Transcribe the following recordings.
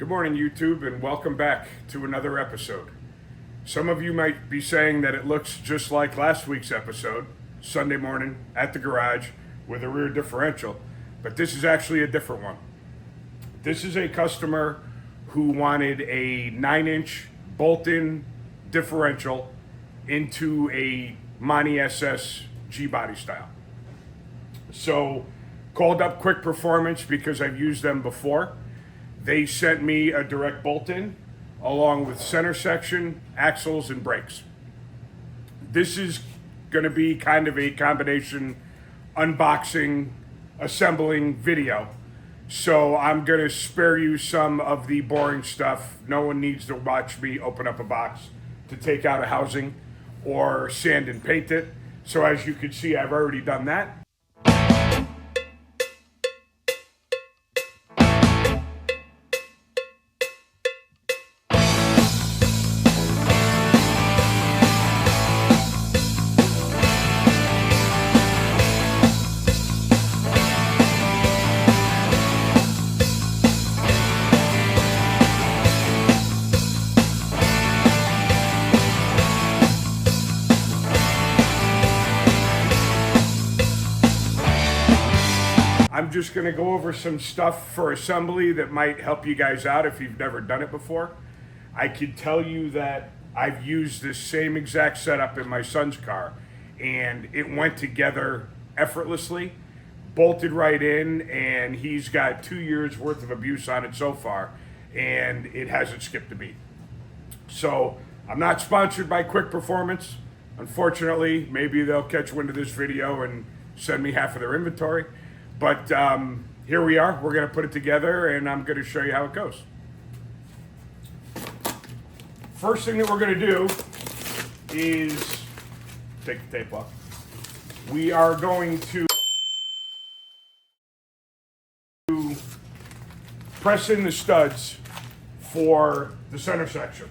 Good morning, YouTube, and welcome back to another episode. Some of you might be saying that it looks just like last week's episode, Sunday morning at the garage with a rear differential, but this is actually a different one. This is a customer who wanted a 9-inch bolt-in differential into a Monty SS G-body style. So, called up Quick Performance because I've used them before. They sent me a direct bolt-in along with center section, axles, and brakes. This is going to be kind of a combination unboxing, assembling video. So I'm going to spare you some of the boring stuff. No one needs to watch me open up a box to take out a housing or sand and paint it. So as you can see, I've already done that. I'm just going to go over some stuff for assembly that might help you guys out if you've never done it before. I can tell you that I've used this same exact setup in my son's car, and it went together effortlessly, bolted right in, and he's got 2 years worth of abuse on it so far, and it hasn't skipped a beat. So I'm not sponsored by Quick Performance. Unfortunately, maybe they'll catch wind of this video and send me half of their inventory. But here we are. We're going to put it together, and I'm going to show you how it goes. First thing that we're going to do is take the tape off. We are going to press in the studs for the center section.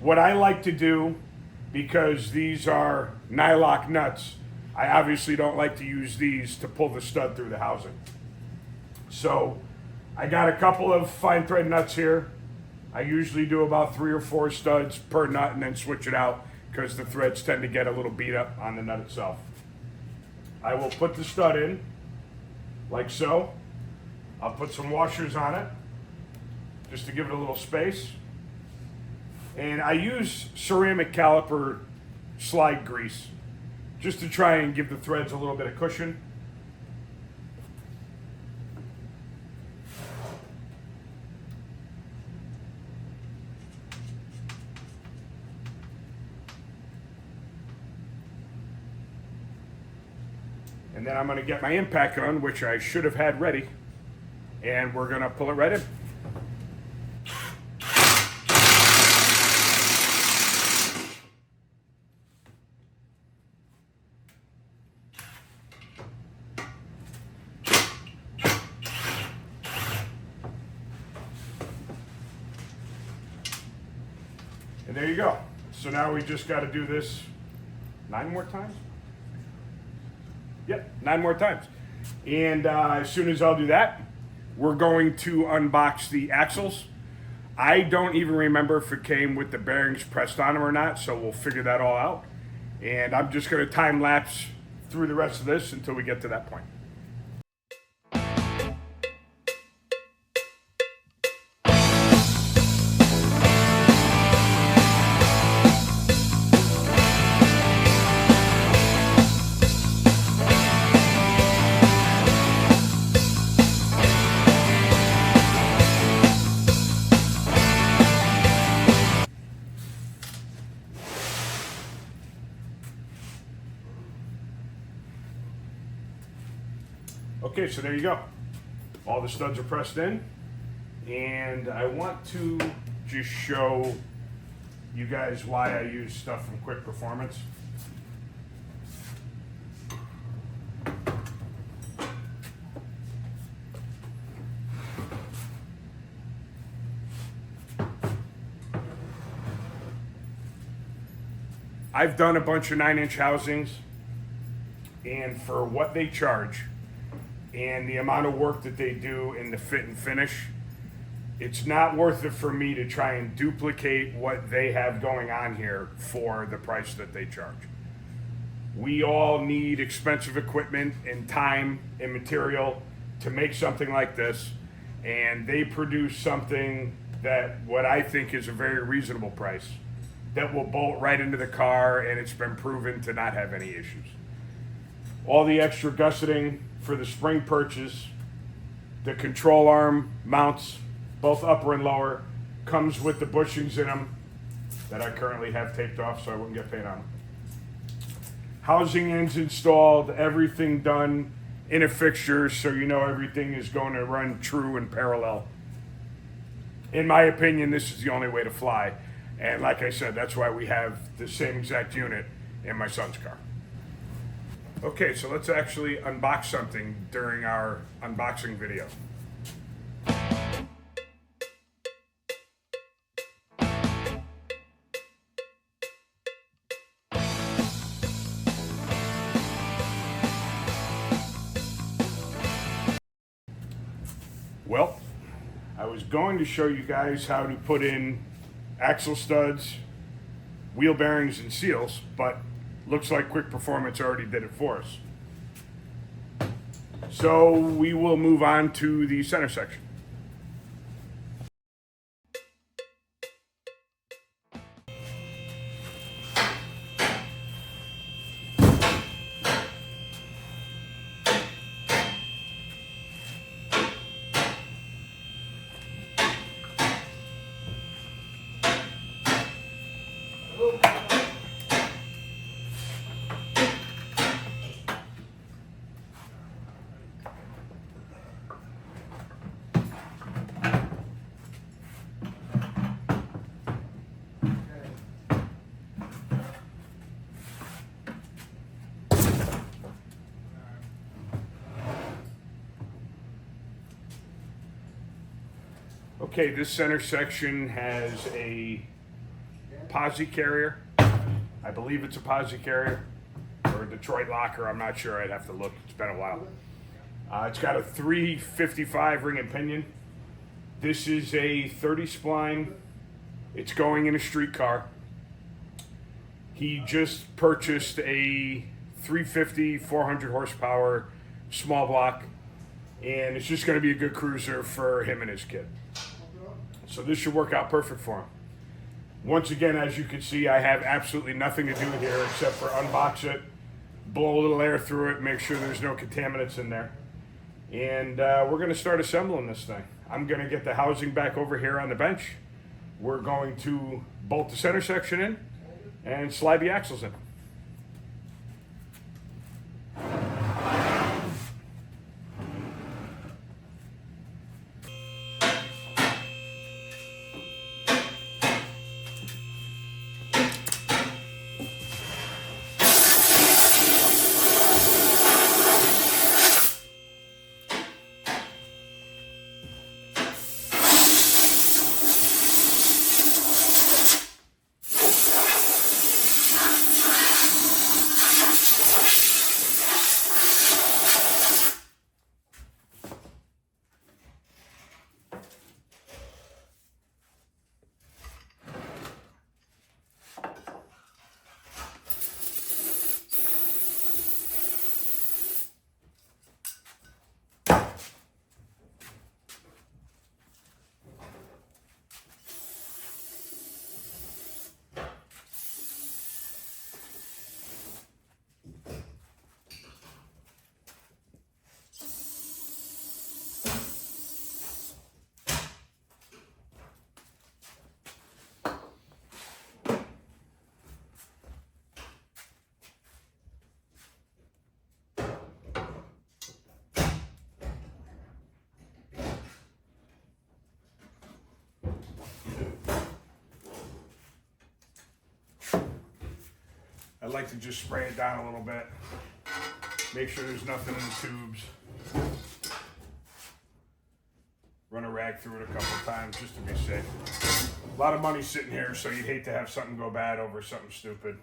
What I like to do, because these are nylock nuts, I obviously don't like to use these to pull the stud through the housing. So I got a couple of fine thread nuts here. I usually do about 3 or 4 studs per nut and then switch it out because the threads tend to get a little beat up on the nut itself. I will put the stud in like so. I'll put some washers on it just to give it a little space. And I use ceramic caliper slide grease just to try and give the threads a little bit of cushion. And then I'm going to get my impact gun, which I should have had ready, and we're going to pull it right in. And there you go. So now we just got to do this 9 more times? Yep, 9 more times. And as soon as I'll do that, we're going to unbox the axles. I don't even remember if it came with the bearings pressed on them or not, so we'll figure that all out. And I'm just going to time lapse through the rest of this until we get to that point. Okay, so there you go. All the studs are pressed in, and I want to just show you guys why I use stuff from Quick Performance. I've done a bunch of 9-inch housings, and for what they charge and the amount of work that they do in the fit and finish, It's not worth it for me to try and duplicate what they have going on here for the price that they charge. We all need expensive equipment and time and material to make something like this, and they produce something that what I think is a very reasonable price that will bolt right into the car, and it's been proven to not have any issues. All the extra gusseting for the spring purchase, the control arm mounts, both upper and lower, comes with the bushings in them that I currently have taped off so I wouldn't get paint on them. Housing ends installed, everything done in a fixture so you know everything is going to run true and parallel. In my opinion, this is the only way to fly. And like I said, that's why we have the same exact unit in my son's car. Okay, so let's actually unbox something during our unboxing video. Well, I was going to show you guys how to put in axle studs, wheel bearings, and seals, but looks like Quick Performance already did it for us. So we will move on to the center section. Okay, this center section has a posi carrier. I believe it's a posi carrier or a Detroit locker. I'm not sure. I'd have to look. It's been a while. It's got a 355 ring and pinion. This is a 30 spline. It's going in a street car. He just purchased a 350 400 horsepower small block, and it's just going to be a good cruiser for him and his kid. So this should work out perfect for him. Once again, as you can see, I have absolutely nothing to do here except for unbox it, blow a little air through it, make sure there's no contaminants in there. And we're going to start assembling this thing. I'm going to get the housing back over here on the bench. We're going to bolt the center section in and slide the axles in. I'd like to just spray it down a little bit. Make sure there's nothing in the tubes. Run a rag through it a couple of times just to be safe. A lot of money sitting here, so you'd hate to have something go bad over something stupid.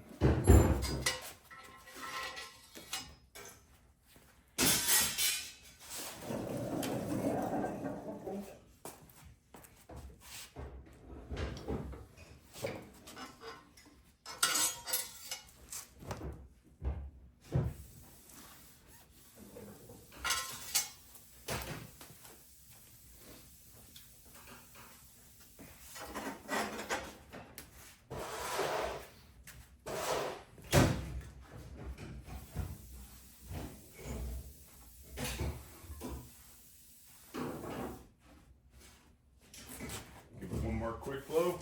glue.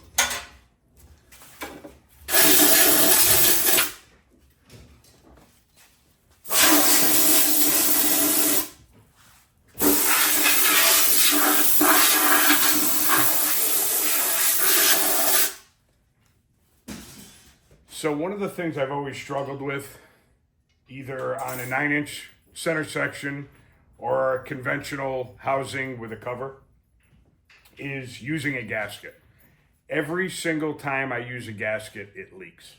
So one of the things I've always struggled with, either on a 9-inch center section or conventional housing with a cover, is using a gasket. Every single time I use a gasket, it leaks.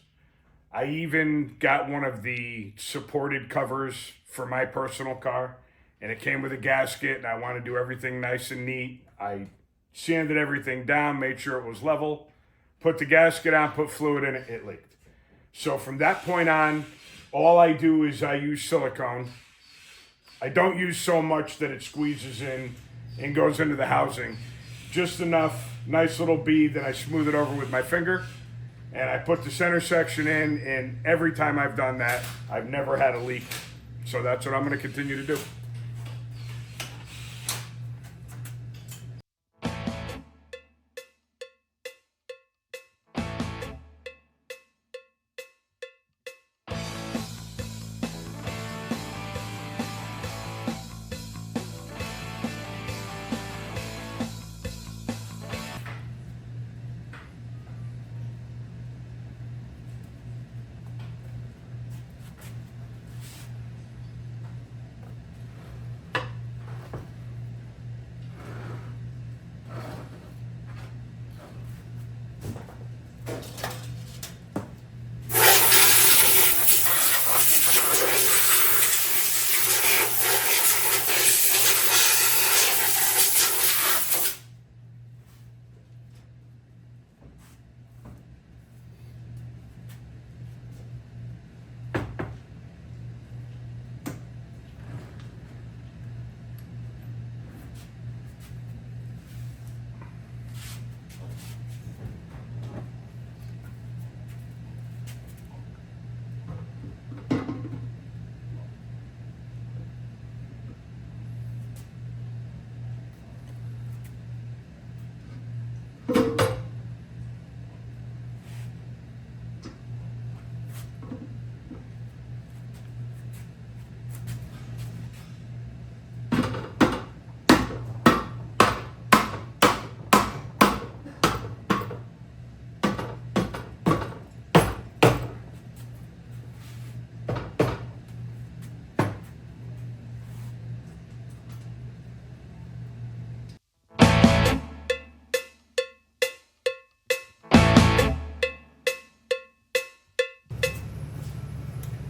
I even got one of the supported covers for my personal car, and it came with a gasket, and I want to do everything nice and neat. I sanded everything down, made sure it was level, put the gasket on, put fluid in it, it leaked. So from that point on, all I do is I use silicone. I don't use so much that it squeezes in and goes into the housing. Just enough, nice little bead that I smooth it over with my finger. And I put the center section in, and every time I've done that, I've never had a leak. So that's what I'm going to continue to do.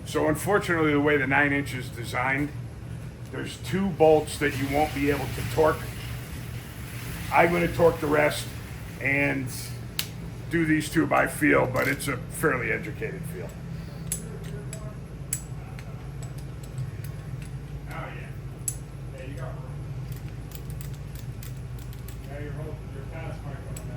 So unfortunately, the way the 9-inch is designed, there's 2 bolts that you won't be able to torque. I'm going to torque the rest and do these 2 by feel, but it's a fairly educated feel. Oh yeah, there you go. Now you're holding your pass microphone now.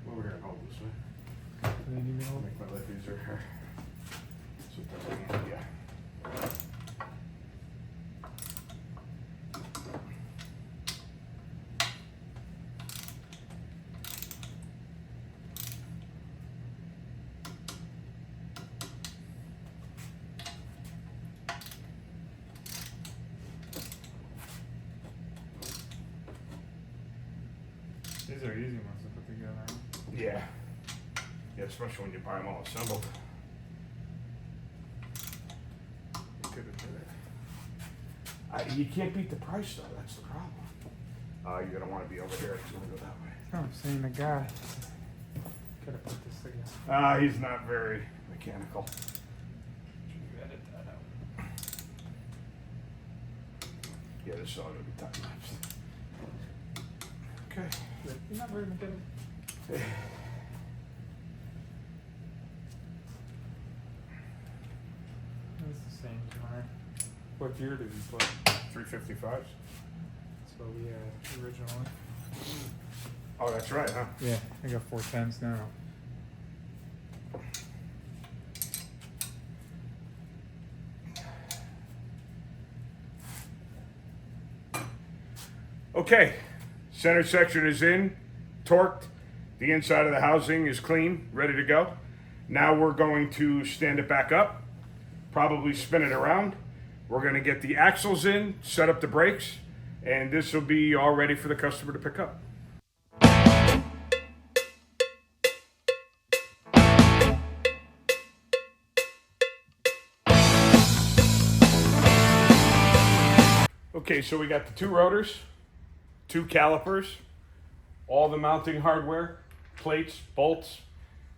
Over here and hold this way. Make my life easier here. So it doesn't eat ya. These are easy ones to put together. Yeah. Yeah, especially when you buy them all assembled. You could have did it. You can't beat the price though, that's the problem. You're gonna want to be over here if you want to go that way. Oh, I'm saying the guy could have put this together. He's not very mechanical. You got it. this, so it'll be time lapse. Okay. You're not very good. It's the same tomorrow. What gear did you put? 355s. That's what we had originally. Oh, that's right, huh? Yeah, I got 410s now. Okay, center section is in, torqued. The inside of the housing is clean, ready to go. Now we're going to stand it back up, probably spin it around. We're going to get the axles in, set up the brakes, and this will be all ready for the customer to pick up. Okay, so we got the 2 rotors, 2 calipers, all the mounting hardware, plates, bolts,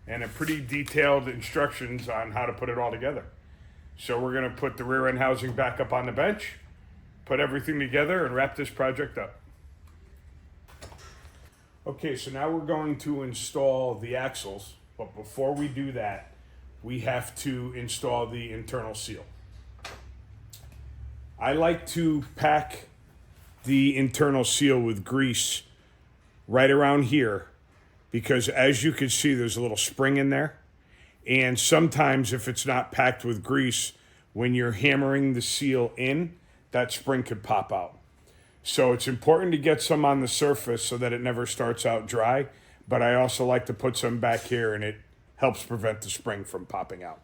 and a pretty detailed instructions on how to put it all together. So we're gonna put the rear end housing back up on the bench, put everything together, and wrap this project up. Okay, so now we're going to install the axles, but before we do that, we have to install the internal seal. I like to pack the internal seal with grease right around here because, as you can see, there's a little spring in there. And sometimes if it's not packed with grease, when you're hammering the seal in, that spring could pop out. So it's important to get some on the surface so that it never starts out dry. But I also like to put some back here, and it helps prevent the spring from popping out.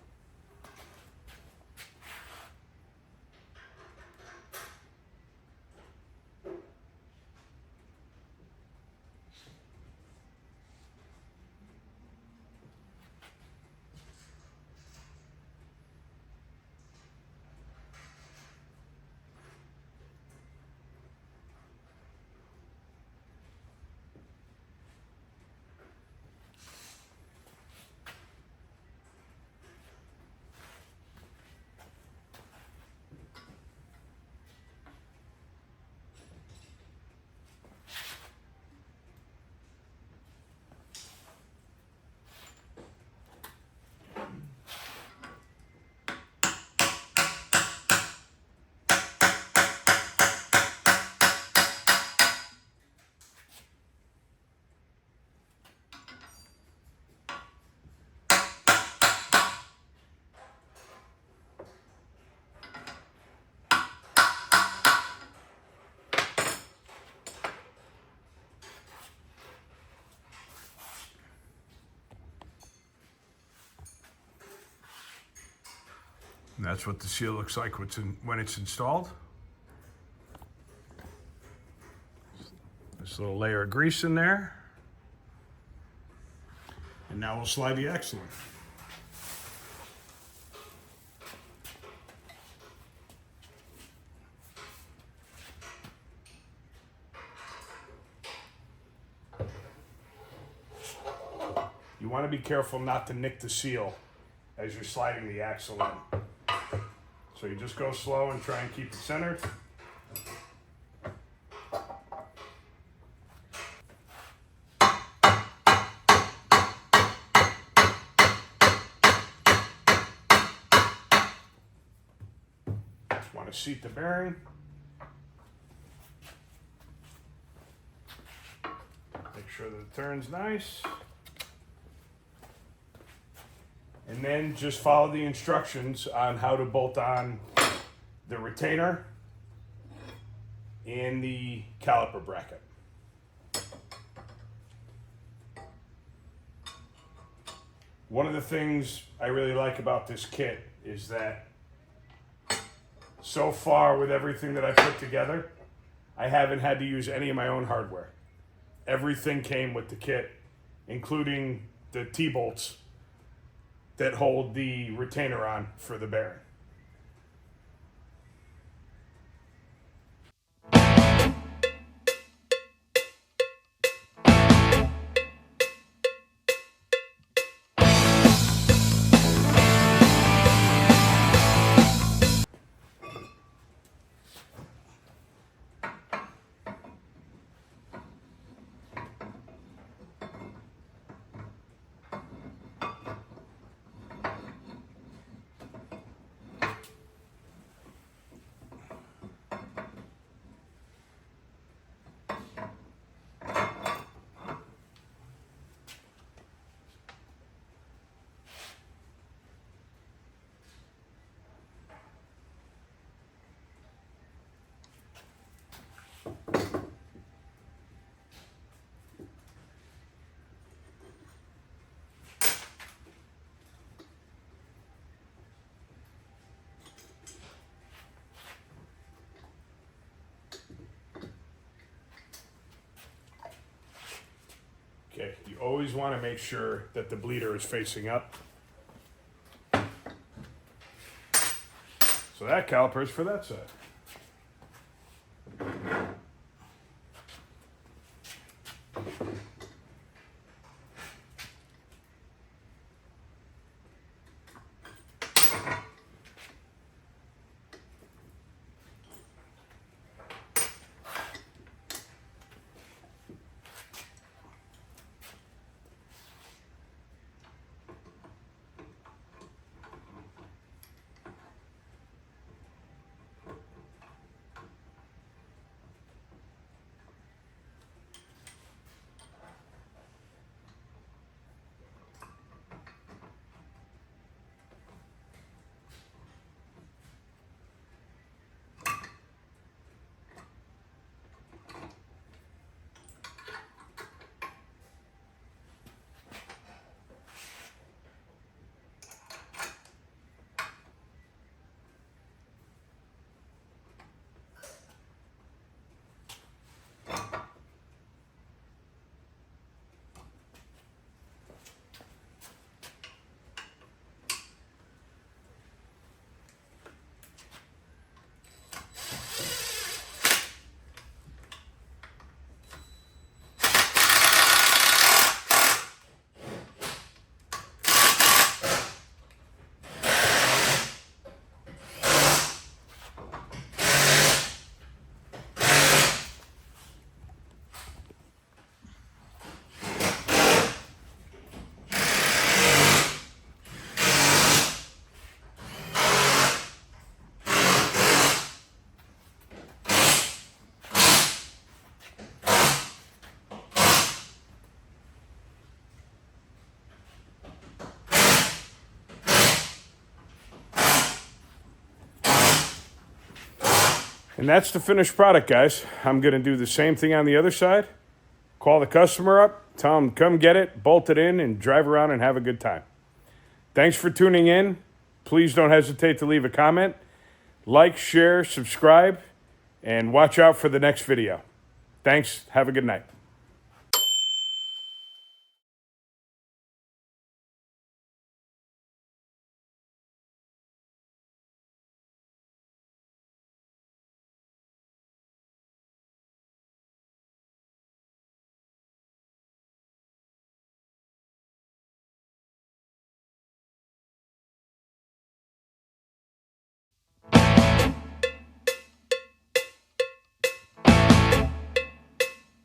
And that's what the seal looks like when it's installed. This little layer of grease in there. And now we'll slide the axle in. You want to be careful not to nick the seal as you're sliding the axle in. So you just go slow and try and keep it centered. Just want to seat the bearing. Make sure that it turns nice. And then just follow the instructions on how to bolt on the retainer and the caliper bracket. One of the things I really like about this kit is that so far with everything that I put together, I haven't had to use any of my own hardware. Everything came with the kit, including the T-bolts that hold the retainer on for the bearing. always want to make sure that the bleeder is facing up. So that caliper is for that side. And that's the finished product, guys. I'm going to do the same thing on the other side. Call the customer up, tell them come get it, bolt it in, and drive around and have a good time. Thanks for tuning in. Please don't hesitate to leave a comment. Like, share, subscribe, and watch out for the next video. Thanks. Have a good night.